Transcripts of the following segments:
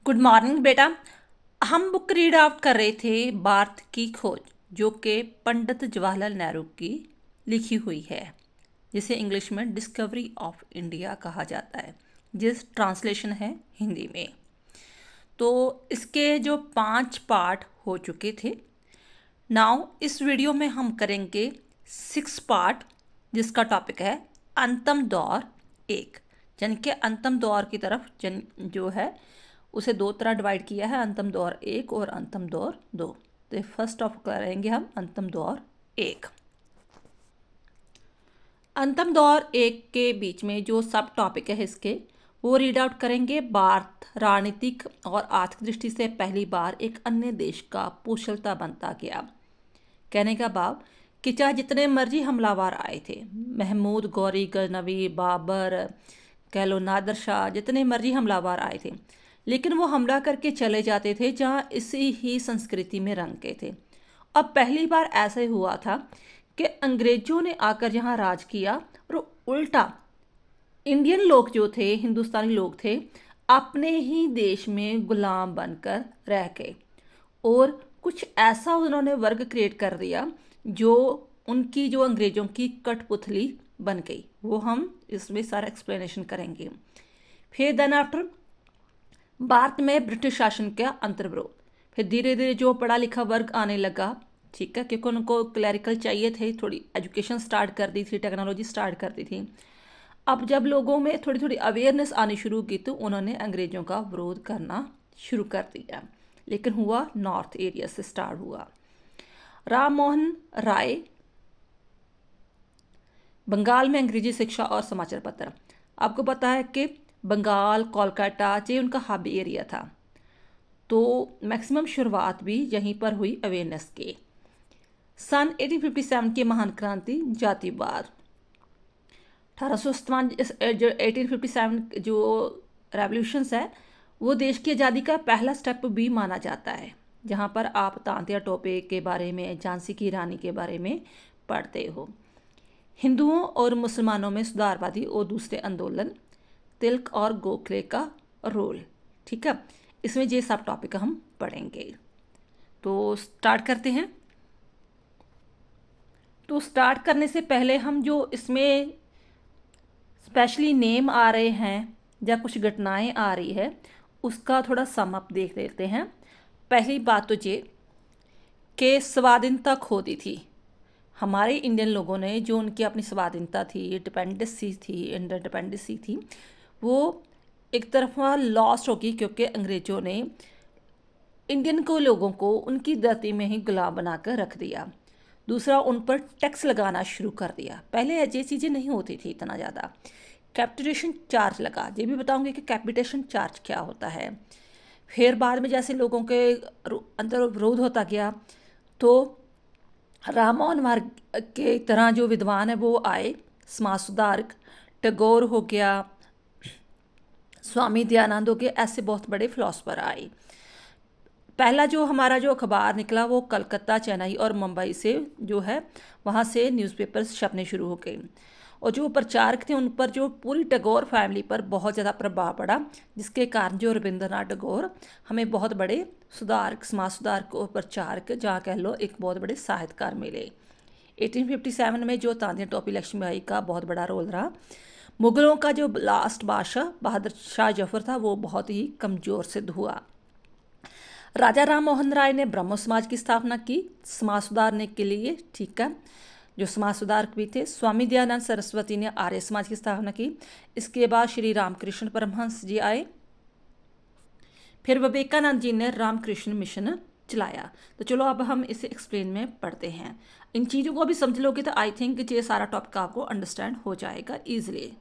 Good morning बेटा। हम book read out कर रहे थे भारत की खोज, जो कि पंडित जवाहरलाल नेहरू की लिखी हुई है, जिसे इंग्लिश में डिस्कवरी ऑफ इंडिया कहा जाता है, जिस ट्रांसलेशन है हिंदी में। तो इसके जो 5 पार्ट हो चुके थे। नाउ इस वीडियो में हम करेंगे 6 पार्ट, जिसका टॉपिक है अंतम दौर एक। यानी कि अंतम दौर की तरफ जो है उसे दो तरह डिवाइड किया है, अंतम दौर एक और अंतम दौर दो। तो फर्स्ट ऑफ करेंगे हम अंतम दौर एक। अंतम दौर एक के बीच में जो सब टॉपिक है इसके, वो रीड आउट करेंगे। भारत राजनीतिक और आर्थिक दृष्टि से पहली बार एक अन्य देश का कुशलता बनता गया। कहने का भाव कि चाहे जितने मर्जी हमलावर आए थे, महमूद गौरी गजनवी, बाबर, कह लो नादर शाह, जितने मर्जी हमलावर आए थे, लेकिन वो हमला करके चले जाते थे जहाँ इसी ही संस्कृति में रंग के थे। अब पहली बार ऐसे हुआ था कि अंग्रेजों ने आकर यहाँ राज किया और उल्टा इंडियन लोग जो थे, हिंदुस्तानी लोग थे, अपने ही देश में गुलाम बनकर रह गए और कुछ ऐसा उन्होंने वर्ग क्रिएट कर दिया जो उनकी जो अंग्रेजों की कठपुतली बन गई। वो हम इसमें सारा एक्सप्लेनेशन करेंगे। फिर देन आफ्टर भारत में ब्रिटिश शासन का अंतर्विरोध। फिर धीरे धीरे जो पढ़ा लिखा वर्ग आने लगा, ठीक है, क्योंकि उनको क्लैरिकल चाहिए थे, थोड़ी एजुकेशन स्टार्ट कर दी थी, टेक्नोलॉजी स्टार्ट कर दी थी। अब जब लोगों में थोड़ी थोड़ी अवेयरनेस आनी शुरू की तो उन्होंने अंग्रेजों का विरोध करना शुरू कर दिया, लेकिन हुआ नॉर्थ एरिया से स्टार्ट हुआ। राम मोहन राय बंगाल में अंग्रेजी शिक्षा और समाचार पत्र। आपको पता है कि बंगाल, कोलकाता ये उनका हब एरिया था, तो मैक्सिमम शुरुआत भी यहीं पर हुई अवेयरनेस के। सन 1857 की महान क्रांति जातिवाद। 1857 जो रेवोल्यूशंस है वो देश की आज़ादी का पहला स्टेप भी माना जाता है, जहाँ पर आप तांत्या टोपे के बारे में, झांसी की रानी के बारे में पढ़ते हो। हिंदुओं और मुसलमानों में सुधारवादी और दूसरे आंदोलन, तिलक और गोखले का रोल, ठीक है, इसमें ये सब टॉपिक हम पढ़ेंगे। तो स्टार्ट करते हैं। तो स्टार्ट करने से पहले हम जो इसमें स्पेशली नेम आ रहे हैं या कुछ घटनाएं आ रही है उसका थोड़ा सम अप देख लेते हैं। पहली बात तो ये कि स्वाधीनता खो दी थी हमारे इंडियन लोगों ने, जो उनकी अपनी स्वाधीनता थी, इंडिपेंडेंसी थी, वो एक तरफा लॉस्ट होगी क्योंकि अंग्रेजों ने इंडियन को लोगों को उनकी धरती में ही गुलाम बनाकर रख दिया। दूसरा, उन पर टैक्स लगाना शुरू कर दिया। पहले ये चीज़ें नहीं होती थी इतना ज़्यादा। कैपिटलेशन चार्ज लगा, ये भी बताऊंगी कि कैपिटेशन चार्ज क्या होता है। फिर बाद में जैसे लोगों के अंदर विरोध होता गया तो राममोहन वर्ग के तरह जो विद्वान है वो आए, समाज सुधारक, टैगोर हो गया, स्वामी दयानंद हो गए, ऐसे बहुत बड़े फिलोसफर आए। पहला जो हमारा जो अखबार निकला वो कलकत्ता, चेन्नई और मुंबई से जो है वहाँ से न्यूज़पेपर्स छपने शुरू हो गए, और जो प्रचारक थे उन पर जो पूरी टैगोर फैमिली पर बहुत ज़्यादा प्रभाव पड़ा, जिसके कारण जो रविंद्रनाथ टैगोर हमें बहुत बड़े सुधारक, समाज सुधारक और प्रचारक, जहाँ कह लो एक बहुत बड़े साहित्यकार मिले। 1857 में जो तांत्या टोपी लक्ष्मीबाई का बहुत बड़ा रोल रहा। मुगलों का जो लास्ट बादशाह बहादुर शाह जफर था वो बहुत ही कमज़ोर सिद्ध हुआ। राजा राम मोहन राय ने ब्रह्मो समाज की स्थापना की समाज सुधारने के लिए, ठीक है, जो समाज सुधारक भी थे। स्वामी दयानंद सरस्वती ने आर्य समाज की स्थापना की। इसके बाद श्री रामकृष्ण परमहंस जी आए। फिर विवेकानंद जी ने रामकृष्ण मिशन चलाया। तो चलो अब हम इसे एक्सप्लेन में पढ़ते हैं। इन चीज़ों को भी समझ लोगे तो आई थिंक ये सारा टॉपिक आपको अंडरस्टैंड हो जाएगा ईजिली।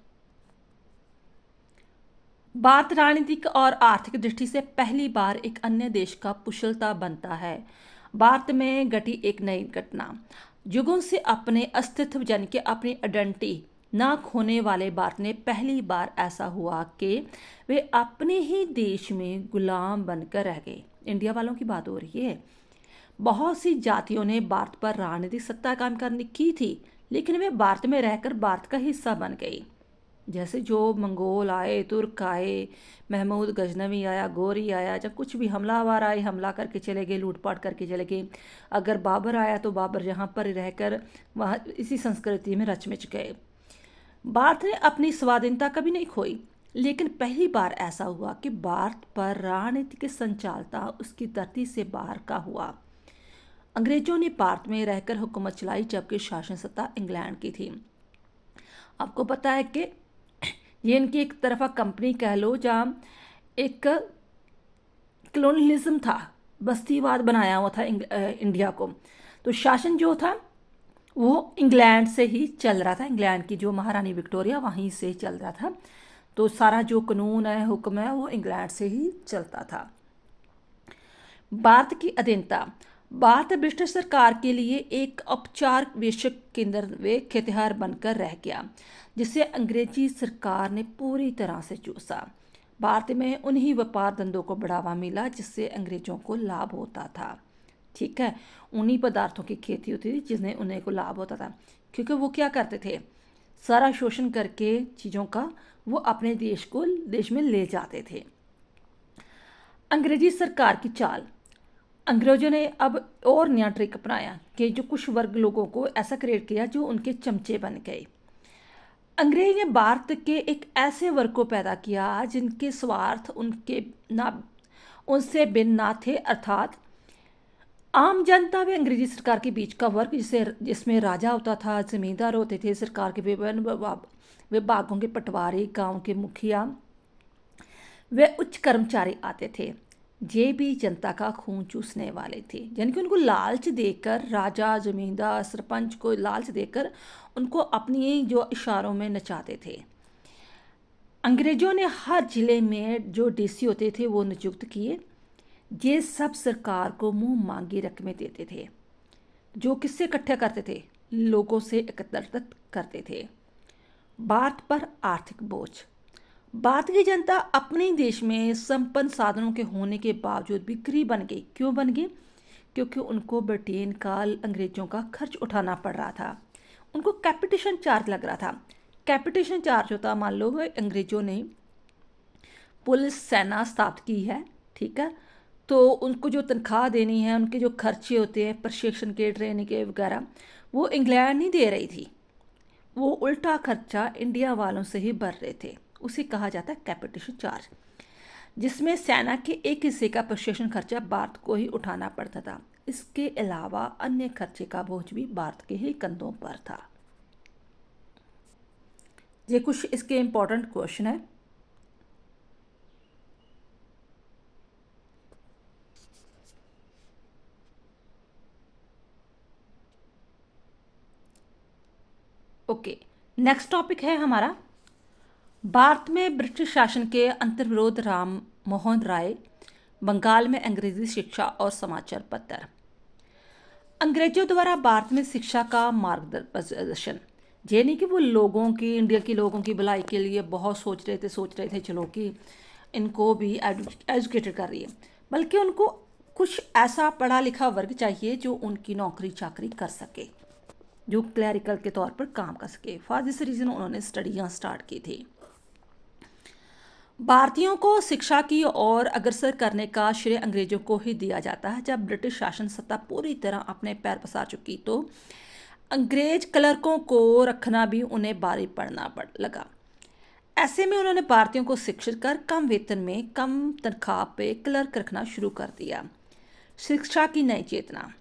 भारत राजनीतिक और आर्थिक दृष्टि से पहली बार एक अन्य देश का कुशलता बनता है। भारत में घटी एक नई घटना। युगों से अपने अस्तित्व यानी कि अपनी आइडेंटिटी ना खोने वाले भारत ने पहली बार ऐसा हुआ कि वे अपने ही देश में गुलाम बनकर रह गए। इंडिया वालों की बात हो रही है। बहुत सी जातियों ने भारत पर राजनीतिक सत्ता कायम करने की थी, लेकिन वे भारत में रहकर भारत का हिस्सा बन गई। जैसे जो मंगोल आए, तुर्क आए, महमूद गजनवी आया, गोरी आया, जब कुछ भी हमलावर आए हमला करके चले गए, लूटपाट करके चले गए। अगर बाबर आया तो बाबर यहाँ पर रहकर वहाँ इसी संस्कृति में रच-मिच गए। भारत ने अपनी स्वाधीनता कभी नहीं खोई, लेकिन पहली बार ऐसा हुआ कि भारत पर राजनीतिक संचालता उसकी धरती से बाहर का हुआ। अंग्रेजों ने भारत में रहकर हुकूमत चलाई, जबकि शासन सत्ता इंग्लैंड की थी। आपको पता है कि ये इनकी एक तरफा कंपनी कह लो, जहाँ एक कलोनियलिज्म था, बस्तीवाद बनाया हुआ था इंडिया को। तो शासन जो था वो इंग्लैंड से ही चल रहा था, इंग्लैंड की जो महारानी विक्टोरिया वहीं से चल रहा था। तो सारा जो कानून है, हुक्म है, वो इंग्लैंड से ही चलता था। भारत की अधीनता। भारत ब्रिटिश सरकार के लिए एक औपचारिक केंद्र व खेतिहार बनकर रह गया, जिसे अंग्रेजी सरकार ने पूरी तरह से चूसा। भारत में उन्हीं व्यापार धंधों को बढ़ावा मिला जिससे अंग्रेजों को लाभ होता था। ठीक है, उन्हीं पदार्थों की खेती होती थी जिसने उन्हें को लाभ होता था, क्योंकि वो क्या करते थे, सारा शोषण करके चीज़ों का वो अपने देश में ले जाते थे। अंग्रेजी सरकार की चाल। अंग्रेजों ने अब और नया ट्रिक अपनाया कि जो कुछ वर्ग लोगों को ऐसा क्रिएट किया जो उनके चमचे बन गए। अंग्रेज ने भारत के एक ऐसे वर्ग को पैदा किया जिनके स्वार्थ उनके ना उनसे भिन्न ना थे, अर्थात आम जनता व अंग्रेजी सरकार के बीच का वर्ग, जिसमें राजा होता था, जमींदार होते थे, सरकार के विभिन्न विभागों के पटवारी, गांव के मुखिया वे उच्च कर्मचारी आते थे। ये भी जनता का खून चूसने वाले थे, यानी कि उनको लालच देकर, राजा, जमींदार, सरपंच को लालच देकर उनको अपनी जो इशारों में नचाते थे। अंग्रेजों ने हर जिले में जो डीसी होते थे वो नियुक्त किए। ये सब सरकार को मुंह मांगी रकमें देते थे, जो किससे इकट्ठा करते थे, लोगों से एकत्रित करते थे। भारत पर आर्थिक बोझ। भारत की जनता अपने देश में संपन्न साधनों के होने के बावजूद भी गरीब बन गई। क्यों बन गई? क्योंकि उनको ब्रिटेन का, अंग्रेजों का खर्च उठाना पड़ रहा था। उनको कैपिटेशन चार्ज लग रहा था। कैपिटेशन चार्ज होता, मान लो अंग्रेजों ने पुलिस सेना स्थापित की है, ठीक है, तो उनको जो तनख्वाह देनी है, उनके जो खर्चे होते हैं प्रशिक्षण के, ट्रेनिंग के वगैरह, वो इंग्लैंड नहीं दे रही थी। वो उल्टा खर्चा इंडिया वालों से ही भर रहे थे। उसे कहा जाता है कैपिटेशन चार्ज, जिसमें सेना के एक हिस्से का प्रशिक्षण खर्चा भारत को ही उठाना पड़ता था। इसके अलावा अन्य खर्चे का बोझ भी भारत के ही कंधों पर था। ये कुछ इसके इम्पोर्टेंट क्वेश्चन है। ओके, नेक्स्ट टॉपिक है हमारा भारत में ब्रिटिश शासन के अंतर्विरोध। राम मोहन राय, बंगाल में अंग्रेजी शिक्षा और समाचार पत्र। अंग्रेजों द्वारा भारत में शिक्षा का मार्गदर्शन, ये नहीं कि वो लोगों की, इंडिया के लोगों की भलाई के लिए बहुत सोच रहे थे चलो कि इनको भी एजुकेटेड कर रही है, बल्कि उनको कुछ ऐसा पढ़ा लिखा वर्ग चाहिए जो उनकी नौकरी चाकरी कर सके, जो क्लैरिकल के तौर पर काम कर सके। फॉर दिस रीज़न उन्होंने स्टडियाँ स्टार्ट की थी। भारतीयों को शिक्षा की ओर अग्रसर करने का श्रेय अंग्रेजों को ही दिया जाता है। जब ब्रिटिश शासन सत्ता पूरी तरह अपने पैर पसार चुकी तो अंग्रेज क्लर्कों को रखना भी उन्हें भारी पड़ना लगा। ऐसे में उन्होंने भारतीयों को शिक्षित कर कम वेतन में, कम तनख्वाह पे क्लर्क रखना शुरू कर दिया। शिक्षा की नई चेतना।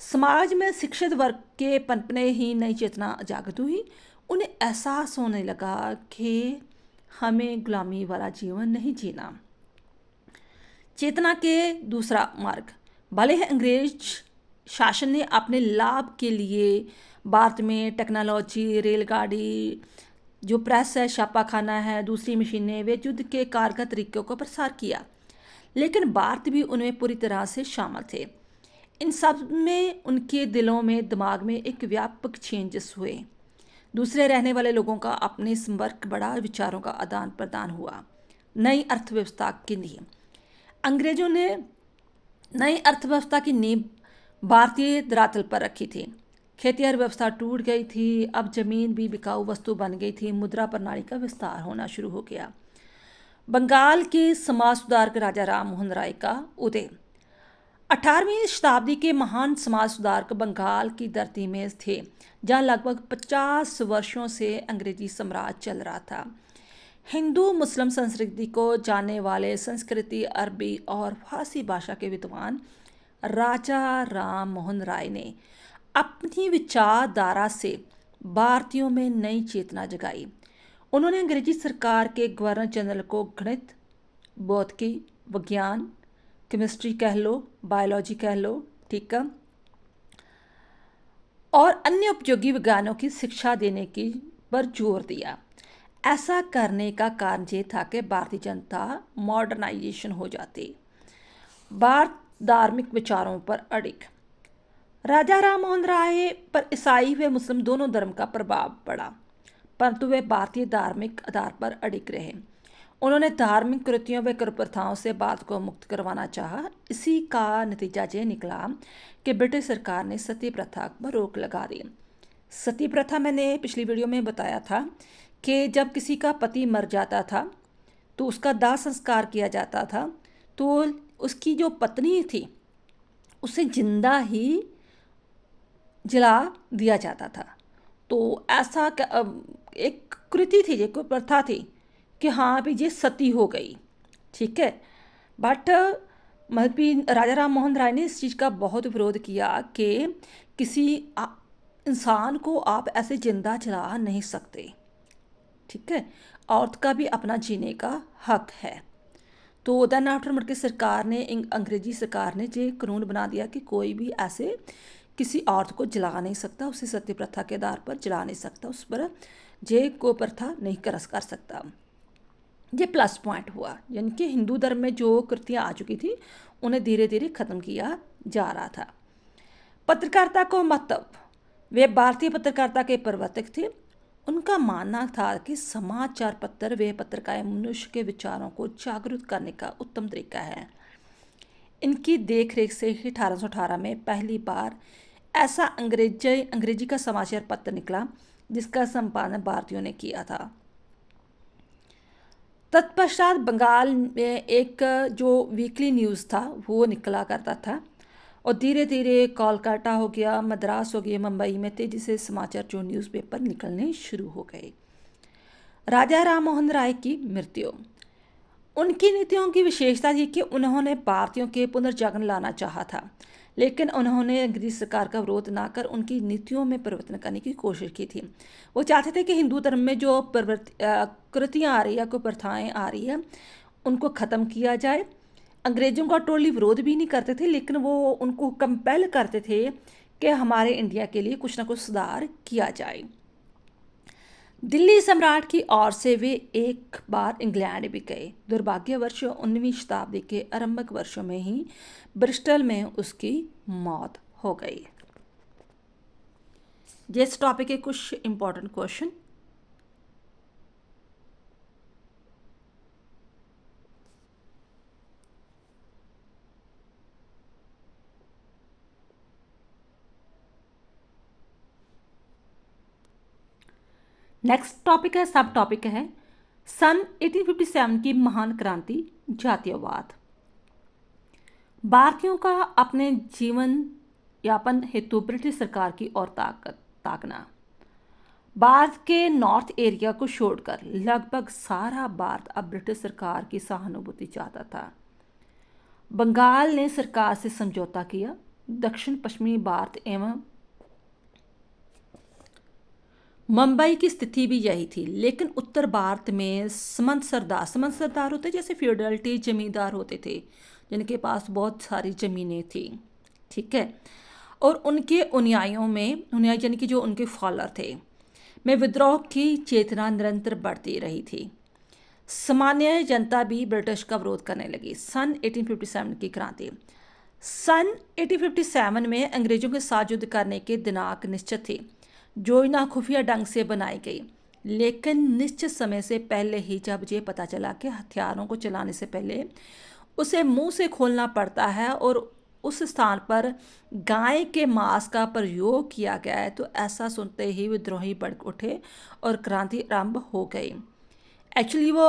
समाज में शिक्षित वर्ग के पनपने ही नई चेतना जागृत हुई। उन्हें एहसास होने लगा कि हमें गुलामी वाला जीवन नहीं जीना। चेतना के दूसरा मार्ग। भले ही अंग्रेज शासन ने अपने लाभ के लिए भारत में टेक्नोलॉजी, रेलगाड़ी, जो प्रेस है, छापाखाना है, दूसरी मशीनें, वे युद्ध के कारगर तरीकों का प्रसार किया, लेकिन भारत भी उनमें पूरी तरह से शामिल थे। इन सब में उनके दिलों में, दिमाग में एक व्यापक चेंजेस हुए। दूसरे रहने वाले लोगों का अपने संपर्क बढ़ा, विचारों का आदान प्रदान हुआ। नई अर्थव्यवस्था की नींव। अंग्रेजों ने नई अर्थव्यवस्था की नींव भारतीय धरातल पर रखी थी। खेतिहर व्यवस्था टूट गई थी, अब जमीन भी बिकाऊ वस्तु बन गई थी, मुद्रा प्रणाली का विस्तार होना शुरू हो गया। बंगाल के समाज सुधारक राजा राम मोहन राय का उदय। 18वीं शताब्दी के महान समाज सुधारक बंगाल की धरती में थे, जहां लगभग 50 वर्षों से अंग्रेजी साम्राज्य चल रहा था। हिंदू मुस्लिम संस्कृति को जानने वाले संस्कृति, अरबी और फारसी भाषा के विद्वान राजा राम मोहन राय ने अपनी विचारधारा से भारतीयों में नई चेतना जगाई। उन्होंने अंग्रेजी सरकार के गवर्नर जनरल को गणित, भौतिकी, विज्ञान, केमिस्ट्री कह लो, बायोलॉजी कह लो, ठीक है, और अन्य उपयोगी विज्ञानों की शिक्षा देने की पर जोर दिया। ऐसा करने का कारण ये था कि भारतीय जनता मॉडर्नाइजेशन हो जाती। भारत धार्मिक विचारों पर अड़िग। राजा राम मोहन राय पर ईसाई व मुस्लिम दोनों धर्म का प्रभाव पड़ा, परंतु वे भारतीय धार्मिक आधार पर अड़िग रहे। उन्होंने धार्मिक कृतियों व कुप्रथाओं से भारत को मुक्त करवाना चाहा। इसी का नतीजा ये निकला कि ब्रिटिश सरकार ने सती प्रथा पर रोक लगा दी। सती प्रथा मैंने पिछली वीडियो में बताया था कि जब किसी का पति मर जाता था तो उसका दाह संस्कार किया जाता था, तो उसकी जो पत्नी थी उसे जिंदा ही जला दिया जाता था। तो ऐसा एक कृति थी, एक प्रथा थी कि हाँ भी ये सती हो गई, ठीक है। बट राजा राम मोहन राय ने इस चीज़ का बहुत विरोध किया कि किसी इंसान को आप ऐसे जिंदा जला नहीं सकते, ठीक है, औरत का भी अपना जीने का हक है। तो देन आफ्टर ब्रिटिश सरकार ने, अंग्रेजी सरकार ने ये कानून बना दिया कि कोई भी ऐसे किसी औरत को जला नहीं सकता, उसे सती प्रथा के आधार पर जला नहीं सकता, उस पर ये को प्रथा नहीं कर सकता। ये प्लस पॉइंट हुआ, यानी कि हिंदू धर्म में जो कृतियाँ आ चुकी थी उन्हें धीरे धीरे ख़त्म किया जा रहा था। पत्रकारिता को महत्व। वे भारतीय पत्रकारिता के प्रवर्तक थे। उनका मानना था कि समाचार पत्र व पत्रकारें मनुष्य के विचारों को जागरूक करने का उत्तम तरीका है। इनकी देखरेख से ही 1818 में पहली बार ऐसा अंग्रेजी का समाचार पत्र निकला जिसका संपादन भारतीयों ने किया था। तत्पश्चात बंगाल में एक जो वीकली न्यूज़ था वो निकला करता था, और धीरे धीरे कोलकाता हो गया, मद्रास हो गया, मुंबई में तेजी से समाचार जो न्यूज़पेपर निकलने शुरू हो गए। राजा राम मोहन राय की मृत्यु। उनकी नीतियों की विशेषता थी कि उन्होंने भारतीयों के पुनर्जागरण लाना चाहा था, लेकिन उन्होंने अंग्रेजी सरकार का विरोध ना कर उनकी नीतियों में परिवर्तन करने की कोशिश की थी। वो चाहते थे कि हिंदू धर्म में जो कृतियाँ आ रही है, कुप्रथाएँ आ रही है, उनको ख़त्म किया जाए। अंग्रेज़ों का टोटली विरोध भी नहीं करते थे, लेकिन वो उनको कंपेल करते थे कि हमारे इंडिया के लिए कुछ ना कुछ सुधार किया जाए। दिल्ली सम्राट की ओर से वे एक बार इंग्लैंड भी गए। दुर्भाग्यवश 19वीं शताब्दी के आरंभिक वर्षों में ही ब्रिस्टल में उसकी मौत हो गई। इस टॉपिक के कुछ इंपॉर्टेंट क्वेश्चन। नेक्स्ट टॉपिक है, सब टॉपिक है सन 1857 की महान क्रांति, जातीयवाद। भारतीयों का अपने जीवन यापन हेतु ब्रिटिश सरकार की ओर ताकना। भारत के नॉर्थ एरिया को छोड़कर लगभग सारा भारत अब ब्रिटिश सरकार की सहानुभूति चाहता था। बंगाल ने सरकार से समझौता किया। दक्षिण पश्चिमी भारत एवं मुंबई की स्थिति भी यही थी, लेकिन उत्तर भारत में समंत सरदार होते जैसे फ्यूडलिटी जमींदार होते थे जिनके पास बहुत सारी ज़मीनें थी, ठीक है, और उनके अनुयायी यानी कि जो उनके फॉलोअर थे में विद्रोह की चेतना निरंतर बढ़ती रही थी। सामान्य जनता भी ब्रिटिश का विरोध करने लगी। सन 1857 की क्रांति। सन 1857 में अंग्रेजों के साथ युद्ध करने के दिनांक निश्चित थे। योजना खुफिया ढंग से बनाई गई, लेकिन निश्चित समय से पहले ही जब ये पता चला कि हथियारों को चलाने से पहले उसे मुंह से खोलना पड़ता है और उस स्थान पर गाय के मांस का प्रयोग किया गया है, तो ऐसा सुनते ही विद्रोही भड़क उठे और क्रांति आरंभ हो गई। एक्चुअली वो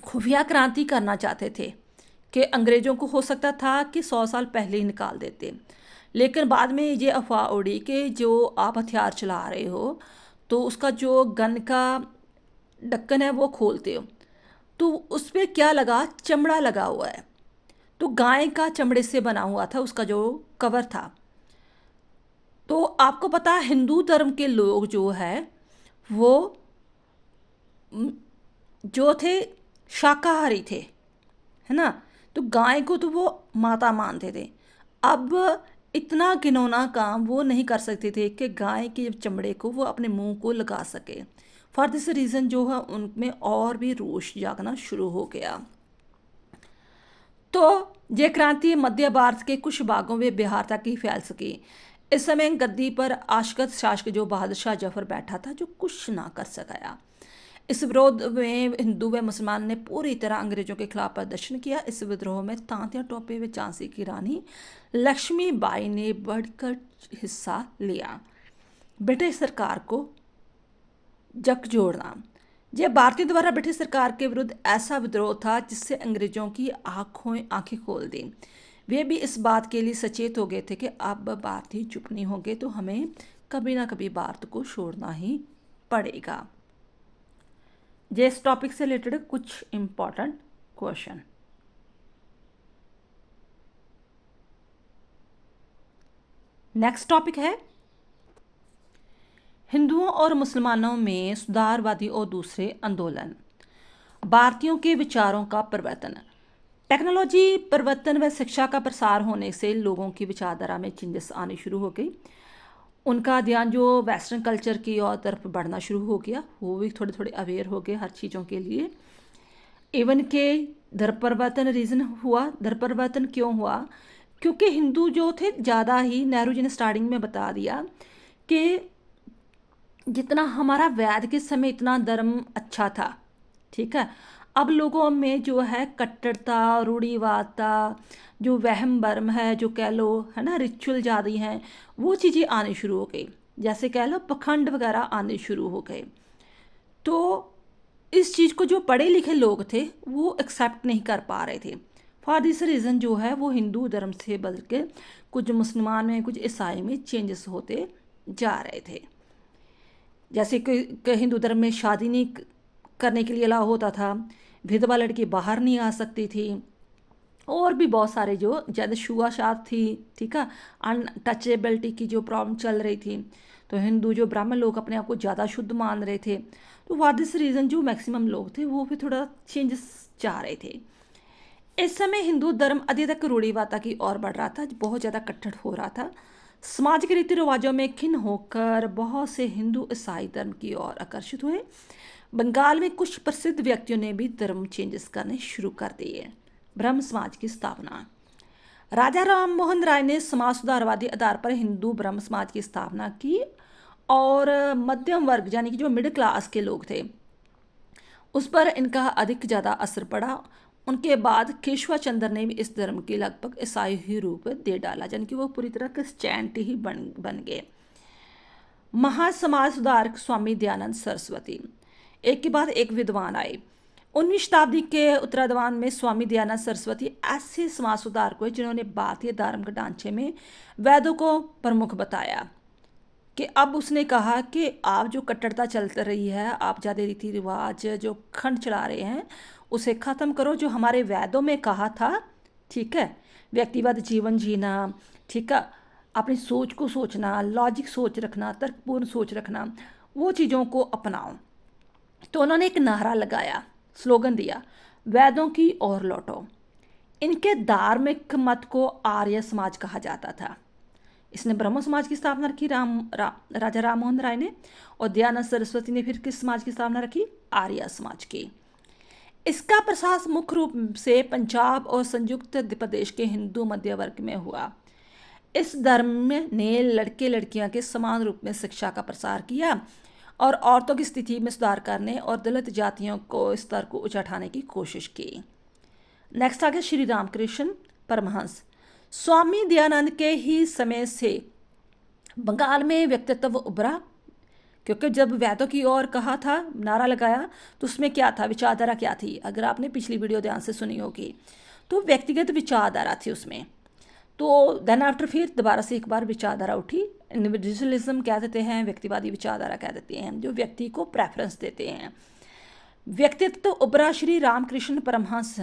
खुफिया क्रांति करना चाहते थे कि अंग्रेज़ों को हो सकता था कि 100 साल पहले ही निकाल देते, लेकिन बाद में ये अफवाह उड़ी कि जो आप हथियार चला रहे हो तो उसका जो गन का ढक्कन है वो खोलते हो, तो उस पर क्या लगा, चमड़ा लगा हुआ है। तो गाय का चमड़े से बना हुआ था उसका जो कवर था। तो आपको पता है हिंदू धर्म के लोग जो है वो जो थे शाकाहारी थे, है ना। तो गाय को तो वो माता मानते थे। अब इतना घिनौना काम वो नहीं कर सकते थे कि गाय के चमड़े को वो अपने मुंह को लगा सके। फॉर दिस रीज़न जो है उनमें और भी रोष जागना शुरू हो गया। तो ये क्रांति मध्य भारत के कुछ भागों में बिहार तक ही फैल सकी। इस समय गद्दी पर आशगत शासक जो बहादुर शाह जफर बैठा था, जो कुछ ना कर सकाया। इस विरोध में हिंदू व मुसलमान ने पूरी तरह अंग्रेजों के खिलाफ प्रदर्शन किया। इस विद्रोह में तांत्या टोपे व झांसी की रानी लक्ष्मीबाई ने बढ़कर हिस्सा लिया। ब्रिटिश सरकार को झकझोरना, यह भारतीय द्वारा ब्रिटिश सरकार के विरुद्ध ऐसा विद्रोह था जिससे अंग्रेजों की आंखें खोल दी। वे भी इस बात के लिए सचेत हो गए थे कि अब भारतीय चुप नहीं होंगे तो हमें कभी ना कभी भारत को छोड़ना ही पड़ेगा। ये इस टॉपिक से रिलेटेड कुछ इम्पोर्टेंट क्वेश्चन। नेक्स्ट टॉपिक है हिंदुओं और मुसलमानों में सुधारवादी और दूसरे आंदोलन। भारतीयों के विचारों का परिवर्तन। टेक्नोलॉजी परिवर्तन व शिक्षा का प्रसार होने से लोगों की विचारधारा में चेंजेस आने शुरू हो गई। उनका ध्यान जो वेस्टर्न कल्चर की और तरफ बढ़ना शुरू हो गया, वो भी थोड़े थोड़े अवेयर हो गए हर चीज़ों के लिए। इवन के धर्म परिवर्तन रीज़न हुआ। धर्म परिवर्तन क्यों हुआ? क्योंकि हिंदू जो थे ज़्यादा ही, नेहरू जी ने स्टार्टिंग में बता दिया कि जितना हमारा वैद के समय इतना धर्म अच्छा था, ठीक है, अब लोगों में जो है कट्टरता, रूढ़िवादता, जो वहम भर्म है, जो कह लो है ना, रिचुअल ज़्यादा हैं, वो चीज़ें आनी शुरू हो गई। जैसे कह लो पखंड वगैरह आने शुरू हो गए। तो इस चीज़ को जो पढ़े लिखे लोग थे वो एक्सेप्ट नहीं कर पा रहे थे। फॉर दिस रीज़न जो है वो हिंदू धर्म से बदल के कुछ मुसलमान में, कुछ ईसाई में चेंजेस होते जा रहे थे। जैसे कि हिंदू धर्म में शादी नहीं करने के लिए अलाउ होता था, विधवा लड़की बाहर नहीं आ सकती थी, और भी बहुत सारे जो ज़्यादा छुआछूत थी, ठीक है, अनटचेबिलिटी की जो प्रॉब्लम चल रही थी। तो हिंदू जो ब्राह्मण लोग अपने आप को ज़्यादा शुद्ध मान रहे थे। तो फॉर दिस रीज़न जो मैक्सिमम लोग थे वो भी थोड़ा चेंजेस चाह रहे थे। इस समय हिंदू धर्म अधिक रूढ़िवादिता की ओर बढ़ रहा था, बहुत ज़्यादा कट्टर हो रहा था। समाज के रीति रिवाजों में खिन्न होकर बहुत से हिंदू ईसाई धर्म की ओर आकर्षित हुए। बंगाल में कुछ प्रसिद्ध व्यक्तियों ने भी धर्म चेंजेस करने शुरू कर दिए। ब्रह्म समाज की स्थापना। राजा राम मोहन राय ने समाज सुधारवादी आधार पर हिंदू ब्रह्म समाज की स्थापना की, और मध्यम वर्ग यानी कि जो मिडिल क्लास के लोग थे उस पर इनका अधिक ज़्यादा असर पड़ा। उनके बाद केशव चंद्र ने भी इस धर्म के लगभग ईसाई ही रूप दे डाला, यानी कि वो पूरी तरह क्रिश्चियनिटी ही बन गए। महासमाज सुधारक स्वामी दयानंद सरस्वती, एक के बाद एक विद्वान आए। 19वीं शताब्दी के उत्तरार्ध में स्वामी दयानंद सरस्वती ऐसे समाज सुधारक हुए जिन्होंने भारतीय धार्मिक ढांचे में वेदों को प्रमुख बताया। कि अब उसने कहा कि आप जो कट्टरता चलती रही है, आप ज़्यादा रीति रिवाज जो खंड चला रहे हैं, उसे ख़त्म करो। जो हमारे वेदों में कहा था, ठीक है, व्यक्तिगत जीवन जीना, ठीक है, अपनी सोच को सोचना, लॉजिक सोच रखना, तर्कपूर्ण सोच रखना, वो चीज़ों को अपनाओ। तो उन्होंने एक नारा लगाया, स्लोगन दिया, वेदों की ओर लौटो। इनके धार्मिक मत को आर्य समाज कहा जाता था। इसने ब्रह्म समाज की स्थापना रखी राजा राम मोहन राय ने, और दयानंद सरस्वती ने फिर किस समाज की स्थापना रखी? आर्य समाज की। इसका प्रसार मुख्य रूप से पंजाब और संयुक्त प्रदेश के हिंदू मध्य वर्ग में हुआ। इस धर्म ने लड़के लड़कियां के समान रूप में शिक्षा का प्रसार किया और औरतों की स्थिति में सुधार करने और दलित जातियों को स्तर को ऊंचा उठाने की कोशिश की। नेक्स्ट आ गया श्री रामकृष्ण परमहंस। स्वामी दयानंद के ही समय से बंगाल में व्यक्तित्व उभरा, क्योंकि जब वैद्यों की ओर कहा था, नारा लगाया, तो उसमें क्या था, विचारधारा क्या थी, अगर आपने पिछली वीडियो ध्यान से सुनी होगी तो व्यक्तिगत विचारधारा थी उसमें। तो देन आफ्टर फिर दोबारा से एक बार विचारधारा उठी, इंडिविजुअलिज्म कह देते हैं, व्यक्तिवादी विचारधारा कह देते हैं, जो व्यक्ति को प्रेफरेंस देते हैं। व्यक्तित्व उभरा श्री रामकृष्ण परमहंस,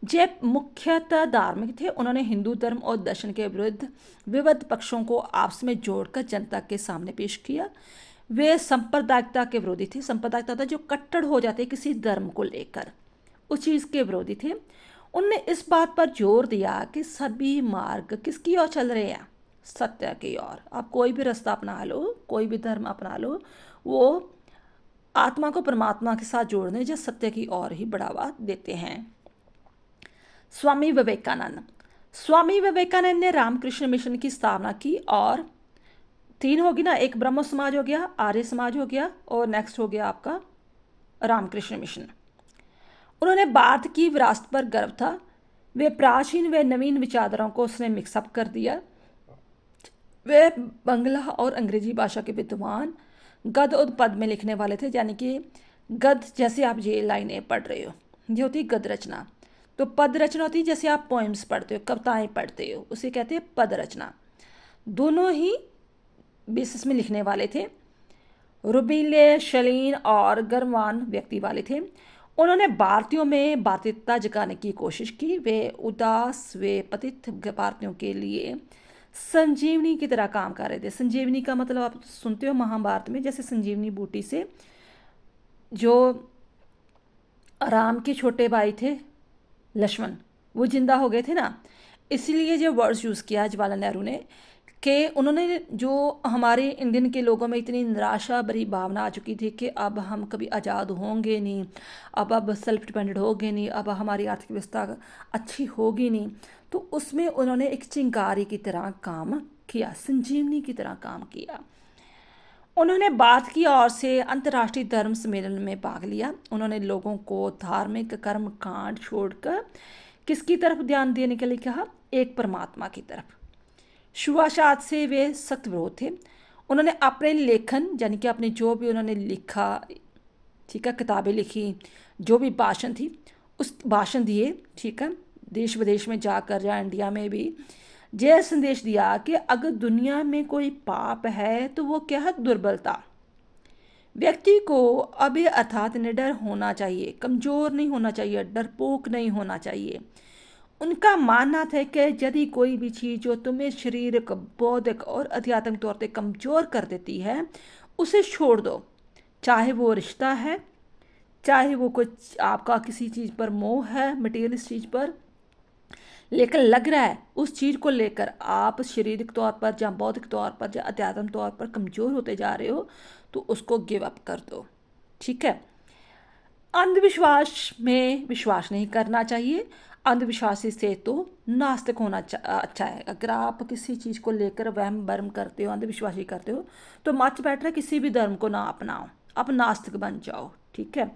जो मुख्यतः धार्मिक थे। उन्होंने हिंदू धर्म और दर्शन के विरुद्ध विविध पक्षों को आपस में जोड़कर जनता के सामने पेश किया। वे सांप्रदायिकता के विरोधी थे। सांप्रदायिकता था जो कट्टर हो जाते किसी धर्म को लेकर, उस चीज़ के विरोधी थे। उनने इस बात पर जोर दिया कि सभी मार्ग किसकी ओर चल रहे हैं, सत्य की ओर। आप कोई भी रास्ता अपना लो, कोई भी धर्म अपना लो, वो आत्मा को परमात्मा के साथ जोड़ने या सत्य की ओर ही बढ़ावा देते हैं। स्वामी विवेकानंद, स्वामी विवेकानंद ने रामकृष्ण मिशन की स्थापना की, और 3 होगी ना, एक ब्रह्म समाज हो गया, आर्य समाज हो गया, और नेक्स्ट हो गया आपका रामकृष्ण मिशन। उन्होंने भारत की विरासत पर गर्व था। वे प्राचीन व नवीन विचारधाराओं को उसने मिक्सअप कर दिया। वे बंगला और अंग्रेजी भाषा के विद्वान, गद्य और पद में लिखने वाले थे। यानी कि गद्य जैसे आप ये लाइनें पढ़ रहे हो, ये होती है गद्य रचना। तो पद रचना होती है जैसे आप पोएम्स पढ़ते हो, कविताएं पढ़ते हो, उसे कहते हैं पद रचना। दोनों ही बेसिस में लिखने वाले थे। रुबीले, शालीन और गर्मवान व्यक्ति वाले थे। उन्होंने भारतीयों में भारतीयता जगाने की कोशिश की। वे उदास, वे पतित भारतीयों के लिए संजीवनी की तरह काम कर रहे थे। संजीवनी का मतलब आप सुनते हो महाभारत में, जैसे संजीवनी बूटी से जो राम के छोटे भाई थे लक्ष्मण, वो जिंदा हो गए थे ना, इसीलिए जो वर्ड्स यूज़ किया जवाहरलाल नेहरू ने, कि उन्होंने जो हमारे इंडियन के लोगों में इतनी निराशा भरी भावना आ चुकी थी कि अब हम कभी आज़ाद होंगे नहीं, अब सेल्फ डिपेंडेंट होंगे नहीं, अब हमारी आर्थिक व्यवस्था अच्छी होगी नहीं, तो उसमें उन्होंने एक चिंगारी की तरह काम किया, संजीवनी की तरह काम किया। उन्होंने भारत की ओर से अंतर्राष्ट्रीय धर्म सम्मेलन में भाग लिया। उन्होंने लोगों को धार्मिक कर्म कांड छोड़कर किसकी तरफ ध्यान देने के लिए कहा, एक परमात्मा की तरफ। छुआछूत से वे सख्त विरोध थे। उन्होंने अपने लेखन, यानी कि अपने जो भी उन्होंने लिखा, ठीक है, किताबें लिखी, जो भी भाषण थी, उस भाषण दिए, ठीक है, देश विदेश में जाकर या इंडिया में भी, यह संदेश दिया कि अगर दुनिया में कोई पाप है तो वो क्या है, दुर्बलता। व्यक्ति को अभी अर्थात निडर होना चाहिए, कमज़ोर नहीं होना चाहिए, डरपोक नहीं होना चाहिए। उनका मानना था कि यदि कोई भी चीज़ जो तुम्हें शारीरिक, बौद्धिक और आध्यात्मिक तौर पर कमज़ोर कर देती है, उसे छोड़ दो। चाहे वो रिश्ता है, चाहे वो कुछ आपका किसी चीज़ पर मोह है, मटेरियलिस्ट चीज़ पर, लेकिन लग रहा है उस चीज़ को लेकर आप शारीरिक तौर पर या बौद्धिक तौर पर या आध्यात्मिक तौर पर कमज़ोर होते जा रहे हो, तो उसको गिव अप कर दो। ठीक है। अंधविश्वास में विश्वास नहीं करना चाहिए। अंधविश्वासी से तो नास्तिक होना अच्छा है। अगर आप किसी चीज़ को लेकर वहम भरम करते हो, अंधविश्वासी करते हो, तो मच बेटर है किसी भी धर्म को ना अपनाओ, आप नास्तिक बन जाओ। ठीक है।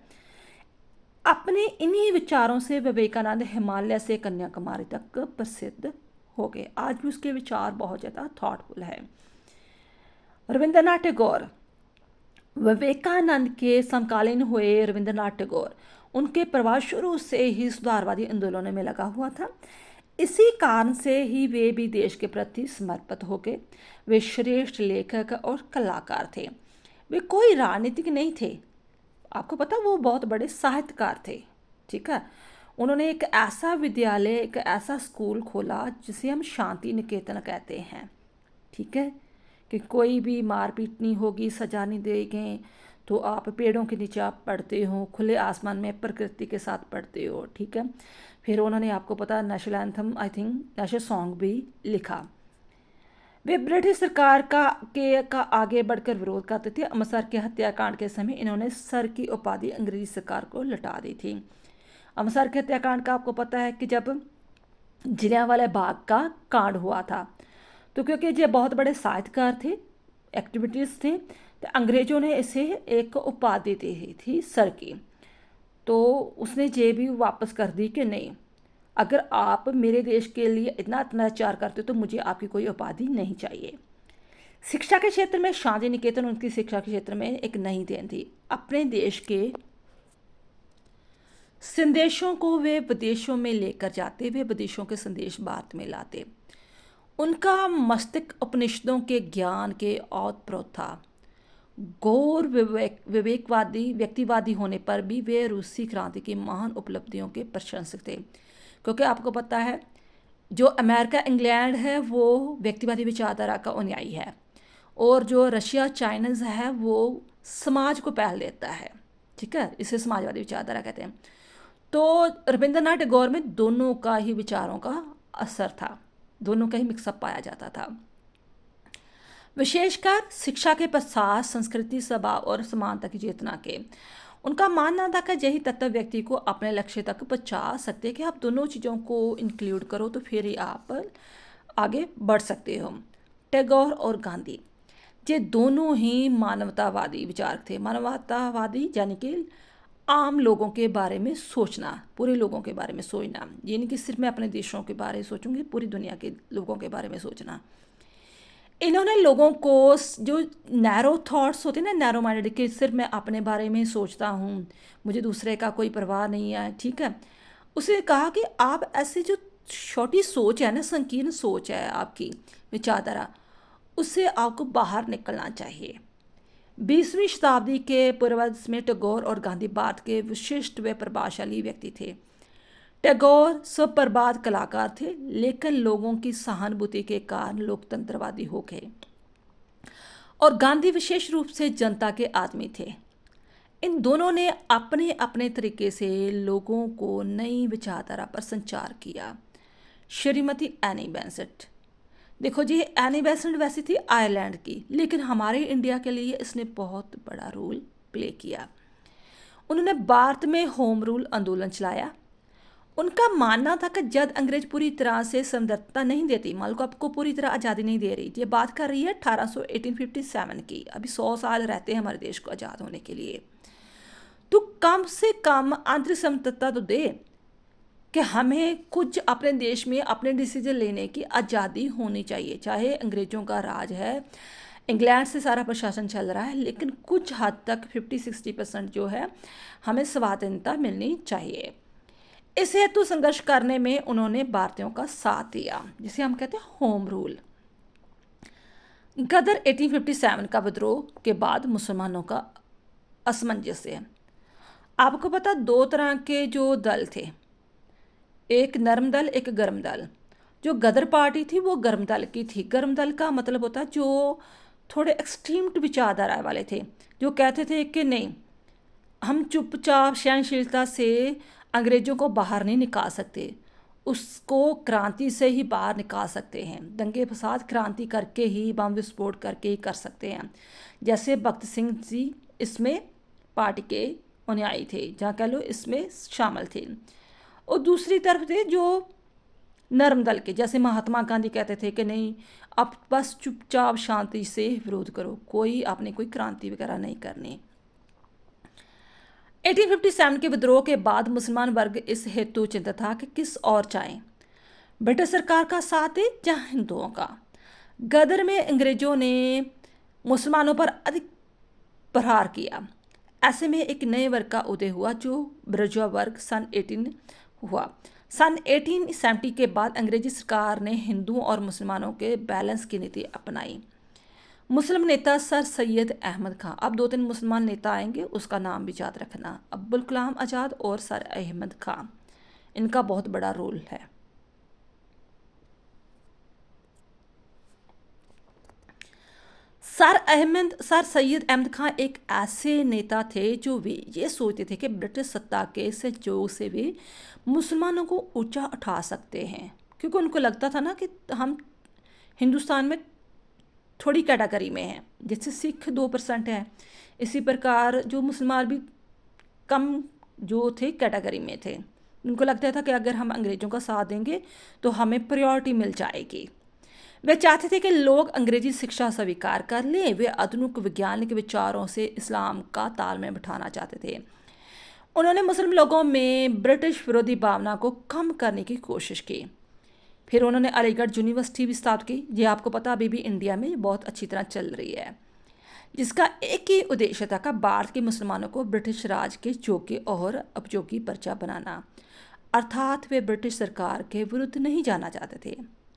अपने इन्हीं विचारों से विवेकानंद हिमालय से कन्याकुमारी तक प्रसिद्ध हो गए। आज भी उसके विचार बहुत ज़्यादा थॉटफुल है। रविंद्रनाथ टैगोर, विवेकानंद के समकालीन हुए रविंद्रनाथ टैगोर, उनके प्रभाव शुरू से ही सुधारवादी आंदोलनों में लगा हुआ था। इसी कारण से ही वे भी देश के प्रति समर्पित हो गए। वे श्रेष्ठ लेखक और कलाकार थे। वे कोई राजनीतिक नहीं थे। आपको पता, वो बहुत बड़े साहित्यकार थे। ठीक है। उन्होंने एक ऐसा विद्यालय, एक ऐसा स्कूल खोला जिसे हम शांति निकेतन कहते हैं। ठीक है, कि कोई भी मारपीट नहीं होगी, सजा नहीं देंगे, तो आप पेड़ों के नीचे आप पढ़ते हो, खुले आसमान में प्रकृति के साथ पढ़ते हो। ठीक है। फिर उन्होंने, आपको पता, national anthem, I think national song भी लिखा। वे ब्रिटिश सरकार का आगे बढ़कर विरोध करते थे। अमृतसर के हत्याकांड के समय इन्होंने सर की उपाधि अंग्रेजी सरकार को लौटा दी थी। अमृतसर के हत्याकांड का आपको पता है कि जब जलियांवाला बाग का कांड हुआ था, तो क्योंकि ये बहुत बड़े साहित्यकार थे, एक्टिविटीज़ थे, तो अंग्रेज़ों ने इसे एक उपाधि दी थी सर की। तो उसने ये भी वापस कर दी कि नहीं, अगर आप मेरे देश के लिए इतना अत्याचार करते हो तो मुझे आपकी कोई उपाधि नहीं चाहिए। शिक्षा के क्षेत्र में शांति निकेतन उनकी शिक्षा के क्षेत्र में एक नई देन थी। अपने देश के संदेशों को वे विदेशों में लेकर जाते, वे विदेशों के संदेश भारत में लाते। उनका मस्तिष्क उपनिषदों के ज्ञान के ओतप्रोत था। गौर विवेकवादी व्यक्तिवादी होने पर भी वे रूसी क्रांति की महान उपलब्धियों के प्रशंसक थे, क्योंकि आपको पता है जो अमेरिका इंग्लैंड है वो व्यक्तिवादी विचारधारा का अनुयायी है, और जो रशिया चाइनीज है वो समाज को पहल देता है। ठीक है, इसे समाजवादी विचारधारा कहते हैं। तो रविंद्रनाथ टैगोर में दोनों का ही विचारों का असर था, दोनों का ही मिक्सअप पाया जाता था। विशेषकर शिक्षा के पश्चात संस्कृति, स्वभाव और समानता की चेतना के उनका मानना था कि यही तत्व व्यक्ति को अपने लक्ष्य तक पहुंचा सकते हैं कि आप दोनों चीज़ों को इंक्लूड करो तो फिर ही आप आगे बढ़ सकते हो। टैगोर और गांधी ये दोनों ही मानवतावादी विचारक थे। मानवतावादी यानी कि आम लोगों के बारे में सोचना, पूरे लोगों के बारे में सोचना, ये नहीं कि सिर्फ मैं अपने देशों के बारे में सोचूंगी, पूरी दुनिया के लोगों के बारे में सोचना। इन्होंने लोगों को जो नैरो थॉट्स होते हैं ना, नैरो माइंडेड, कि सिर्फ मैं अपने बारे में सोचता हूँ, मुझे दूसरे का कोई परवाह नहीं है, ठीक है, उसे कहा कि आप ऐसी जो छोटी सोच है ना, संकीर्ण सोच है आपकी विचारधारा, उससे आपको बाहर निकलना चाहिए। 20वीं शताब्दी के पूर्वार्ध में टैगोर और गांधी भारत के विशिष्ट व प्रभावशाली व्यक्ति थे। टैगोर स्वप्रभात कलाकार थे, लेकिन लोगों की सहानुभूति के कारण लोकतंत्रवादी हो गए, और गांधी विशेष रूप से जनता के आदमी थे। इन दोनों ने अपने अपने तरीके से लोगों को नई विचारधारा पर संचार किया। श्रीमती एनी बेसेंट, देखो जी, एनी बेसेंट वैसी थी आयरलैंड की, लेकिन हमारे इंडिया के लिए इसने बहुत बड़ा रोल प्ले किया। उन्होंने भारत में होम रूल आंदोलन चलाया। उनका मानना था कि जब अंग्रेज पूरी तरह से स्वतंत्रता नहीं देती, मान लो आपको पूरी तरह आज़ादी नहीं दे रही, ये बात कर रही है 1857 की, अभी 100 साल रहते हैं हमारे देश को आज़ाद होने के लिए, तो कम से कम आंतरिक स्वतंत्रता तो दे कि हमें कुछ अपने देश में अपने डिसीजन लेने की आज़ादी होनी चाहिए। चाहे अंग्रेज़ों का राज है, इंग्लैंड से सारा प्रशासन चल रहा है, लेकिन कुछ हद तक 50-60% जो है हमें स्वाधीनता मिलनी चाहिए। इस हेतु संघर्ष करने में उन्होंने भारतीयों का साथ दिया, जिसे हम कहते हैं होम रूल। गदर 1857 का विद्रोह के बाद मुसलमानों का असमंजस्य। आपको पता, दो तरह के जो दल थे, एक नरम दल, एक गर्म दल। जो गदर पार्टी थी वो गर्म दल की थी। गर्म दल का मतलब होता है जो थोड़े एक्सट्रीम विचारधारा वाले थे, जो कहते थे कि नहीं, हम चुपचाप सहनशीलता से अंग्रेज़ों को बाहर नहीं निकाल सकते, उसको क्रांति से ही बाहर निकाल सकते हैं, दंगे फसाद क्रांति करके ही, बम विस्फोट करके ही कर सकते हैं। जैसे भगत सिंह जी इसमें पार्टी के अनुयायी थे, जहाँ कह लो इसमें शामिल थे। और दूसरी तरफ थे जो नरम दल के, जैसे महात्मा गांधी कहते थे कि नहीं, आप बस चुपचाप शांति से विरोध करो, कोई आपने कोई क्रांति वगैरह नहीं करनी। 1857 के विद्रोह के बाद मुसलमान वर्ग इस हेतु चिंतित था कि किस और चाहें, ब्रिटिश सरकार का साथ दे या हिंदुओं का। गदर में अंग्रेजों ने मुसलमानों पर अधिक प्रहार किया। ऐसे में एक नए वर्ग का उदय हुआ जो बुर्जुआ वर्ग सन 1870 के बाद अंग्रेजी सरकार ने हिंदुओं और मुसलमानों के बैलेंस की नीति अपनाई। मुस्लिम नेता सर सैयद अहमद खां, अब 2-3 मुसलमान नेता आएंगे, उसका नाम भी याद रखना, अब्दुल कलाम आज़ाद और सर अहमद खां, इनका बहुत बड़ा रोल है। सर सैयद अहमद खां एक ऐसे नेता थे जो वे ये सोचते थे कि ब्रिटिश सत्ता के सहयोग से वे मुसलमानों को ऊंचा उठा सकते हैं, क्योंकि उनको लगता था ना कि हम हिंदुस्तान में थोड़ी कैटेगरी में हैं, जैसे सिख 2% है, इसी प्रकार जो मुसलमान भी कम जो थे कैटेगरी में थे। उनको लगता था कि अगर हम अंग्रेज़ों का साथ देंगे तो हमें प्रायोरिटी मिल जाएगी। वे चाहते थे कि लोग अंग्रेजी शिक्षा स्वीकार कर लें। वे आधुनिक वैज्ञानिक विचारों से इस्लाम का तालमेल बिठाना चाहते थे। उन्होंने मुस्लिम लोगों में ब्रिटिश विरोधी भावना को कम करने की कोशिश की। फिर उन्होंने अलीगढ़ यूनिवर्सिटी भी स्थापित की, ये आपको पता अभी भी इंडिया में बहुत अच्छी तरह चल रही है, जिसका एक ही उद्देश्य था कि भारत के मुसलमानों को ब्रिटिश राज के योग्य और उपयोगी प्रजा बनाना, अर्थात वे ब्रिटिश सरकार के विरुद्ध नहीं जाना चाहते थे।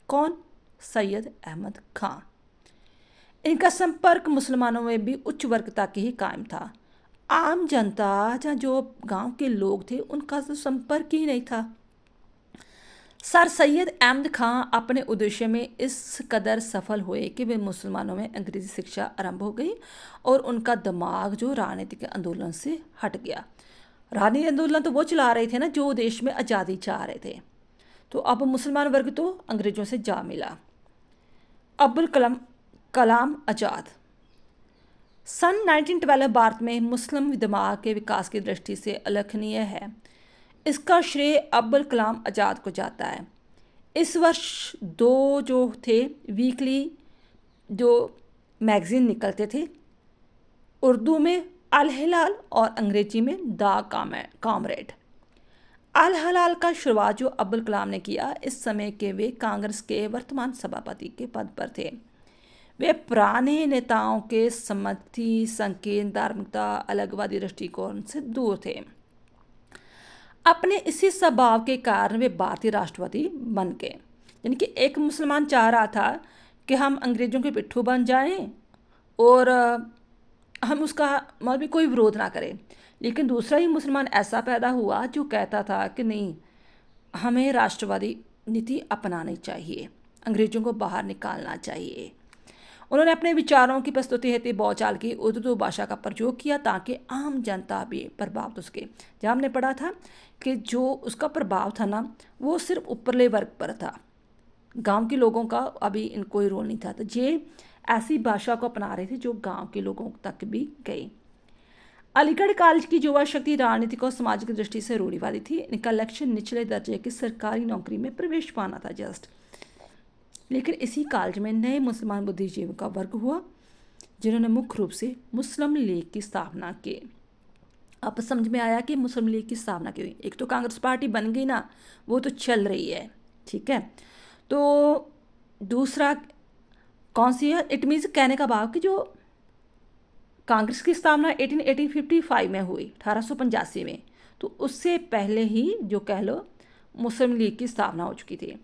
कौन? सैयद अहमद खां। इनका संपर्क मुसलमानों में भी उच्च वर्ग तक ही कायम था। आम जनता या जो गांव के लोग थे उनका तो संपर्क ही नहीं था। सर सैयद अहमद खां अपने उद्देश्य में इस कदर सफल हुए कि वे मुसलमानों में अंग्रेजी शिक्षा आरंभ हो गई और उनका दिमाग जो राजनीतिक आंदोलन से हट गया। राजनीतिक आंदोलन तो वो चला रहे थे ना जो देश में आज़ादी चाह रहे थे, तो अब मुसलमान वर्ग तो अंग्रेज़ों से जा मिला। अब्दुल कलाम आज़ाद। सन 1912 भारत में मुस्लिम दिमाग के विकास की दृष्टि से उल्लेखनीय है। इसका श्रेय अब्दुल कलाम आज़ाद को जाता है। इस वर्ष दो जो थे वीकली जो मैगज़ीन निकलते थे, उर्दू में अल हिलाल और अंग्रेजी में द कॉमरेड। अल हिलाल का शुरुआत जो अब्दुल कलाम ने किया, इस समय के वे कांग्रेस के वर्तमान सभापति के पद पर थे। वे पुराने नेताओं के सम्मति संकीर्ण धार्मिकता अलगवादी दृष्टिकोण से दूर थे। अपने इसी स्वभाव के कारण वे भारतीय राष्ट्रवादी बन गए। यानी कि एक मुसलमान चाह रहा था कि हम अंग्रेज़ों के पिट्ठू बन जाएं और हम उसका मतलब भी कोई विरोध ना करें, लेकिन दूसरा ही मुसलमान ऐसा पैदा हुआ जो कहता था कि नहीं, हमें राष्ट्रवादी नीति अपनानी चाहिए, अंग्रेज़ों को बाहर निकालना चाहिए। उन्होंने अपने विचारों की प्रस्तुति हेतु बोलचाल की उर्दू भाषा का प्रयोग किया ताकि आम जनता भी प्रभावित उसके। जहाँ हमने पढ़ा था कि जो उसका प्रभाव था ना, वो सिर्फ ऊपरले वर्ग पर था, गांव के लोगों का अभी इन कोई रोल नहीं था। तो ये ऐसी भाषा को अपना रहे थे जो गांव के लोगों तक भी गई। अलीगढ़ कॉलेज की युवा शक्ति राजनीतिक और सामाजिक दृष्टि से रूढ़िवादी थी। इनका लक्ष्य निचले दर्जे की सरकारी नौकरी में प्रवेश पाना था जस्ट। लेकिन इसी कॉलेज में नए मुसलमान बुद्धिजीवियों का वर्ग हुआ जिन्होंने मुख्य रूप से मुस्लिम लीग की स्थापना की। अब समझ में आया कि मुस्लिम लीग की स्थापना क्यों हुई। एक तो कांग्रेस पार्टी बन गई ना, वो तो चल रही है, ठीक है। तो दूसरा कौन सी है? इट मीन्स कहने का भाव कि जो कांग्रेस की स्थापना 1855 में हुई, 1885 में, तो उससे पहले ही जो कह लो मुस्लिम लीग की स्थापना हो चुकी थी।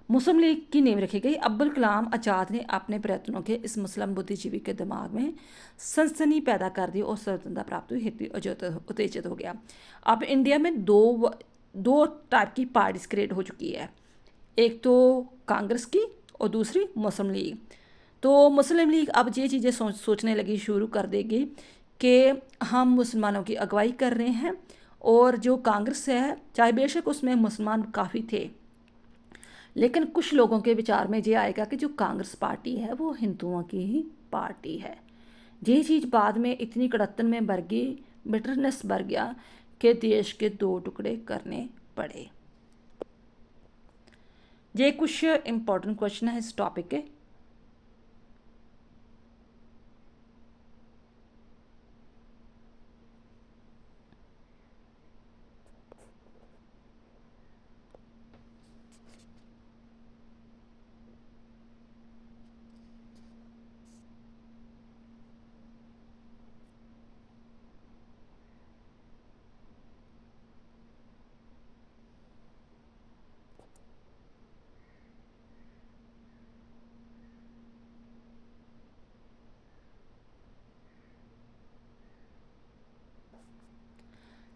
मुस्लिम लीग की नींव रखी गई। अब्दुल कलाम आज़ाद ने अपने प्रयत्नों के इस मुस्लिम बुद्धिजीवी के दिमाग में सनसनी पैदा कर दी और स्वतंत्रता प्राप्त हुई हेतु उत्तेजित हो गया। अब इंडिया में दो टाइप की पार्टीज क्रिएट हो चुकी है, एक तो कांग्रेस की और दूसरी मुस्लिम लीग। तो मुस्लिम लीग अब ये चीज़ें सोचने लगी, शुरू कर देगी कि हम मुसलमानों की अगुवाई कर रहे हैं, और जो कांग्रेस है चाहे बेशक उसमें मुसलमान काफ़ी थे, लेकिन कुछ लोगों के विचार में ये आएगा कि जो कांग्रेस पार्टी है वो हिंदुओं की ही पार्टी है। ये चीज़ बाद में इतनी कड़त्तन में भर गई, बिटरनेस भर गया कि देश के दो टुकड़े करने पड़े। ये कुछ इम्पोर्टेंट क्वेश्चन है इस टॉपिक के।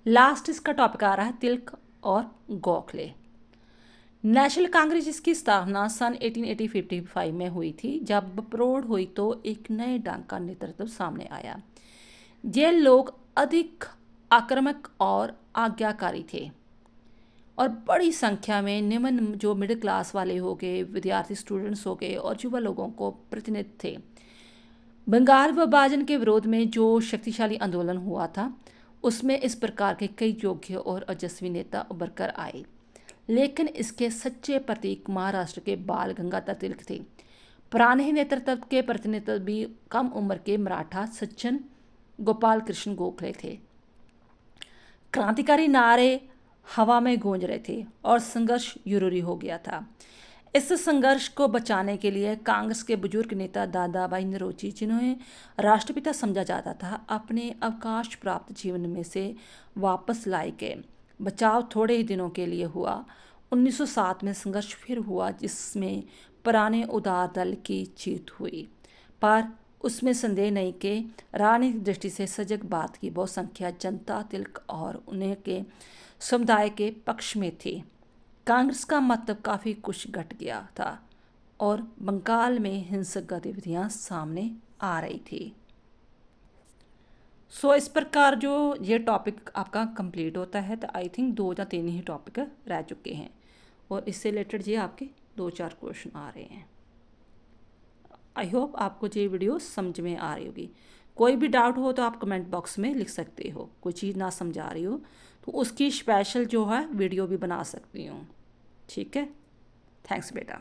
लास्ट इसका टॉपिक आ रहा है तिलक और गोखले। नेशनल कांग्रेस जिसकी स्थापना सन 1855 में हुई थी, जब प्रौढ़ हुई तो एक नए ढंग का नेतृत्व सामने आया। ये लोग अधिक आक्रामक और आज्ञाकारी थे और बड़ी संख्या में निम्न जो मिडिल क्लास वाले हो गए, विद्यार्थी स्टूडेंट्स हो गए और युवा लोगों को प्रतिनिधित्व थे। बंगाल विभाजन के विरोध में जो शक्तिशाली आंदोलन हुआ था उसमें इस प्रकार के कई योग्य और ओजस्वी नेता उभर कर आए, लेकिन इसके सच्चे प्रतीक महाराष्ट्र के बाल गंगाधर तिलक थे। पुराने नेतृत्व के प्रतिनिधित्व भी कम उम्र के मराठा सज्जन गोपाल कृष्ण गोखले थे। क्रांतिकारी नारे हवा में गूंज रहे थे और संघर्ष जरूरी हो गया था। इस संघर्ष को बचाने के लिए कांग्रेस के बुजुर्ग नेता दादा भाई नौरोजी, जिन्हें राष्ट्रपिता समझा जाता था, अपने अवकाश प्राप्त जीवन में से वापस लाए गए। बचाव थोड़े ही दिनों के लिए हुआ। 1907 में संघर्ष फिर हुआ, जिसमें पुराने उदार दल की जीत हुई, पर उसमें संदेह नहीं कि राजनीतिक दृष्टि से सजग बात की बहुसंख्या जनता तिलक और उन्हें के समुदाय के पक्ष में थी। कांग्रेस का मतलब काफ़ी कुछ घट गया था और बंगाल में हिंसक गतिविधियां सामने आ रही थी। इस प्रकार जो ये टॉपिक आपका कंप्लीट होता है, तो आई थिंक 2 या 3 ही टॉपिक रह चुके हैं और इससे रिलेटेड ये आपके 2-4 क्वेश्चन आ रहे हैं। आई होप आपको ये वीडियो समझ में आ रही होगी। कोई भी डाउट हो तो आप कमेंट बॉक्स में लिख सकते हो। कोई चीज़ ना समझा रही हो तो उसकी स्पेशल जो है वीडियो भी बना सकती हूँ। ठीक है, थैंक्स बेटा।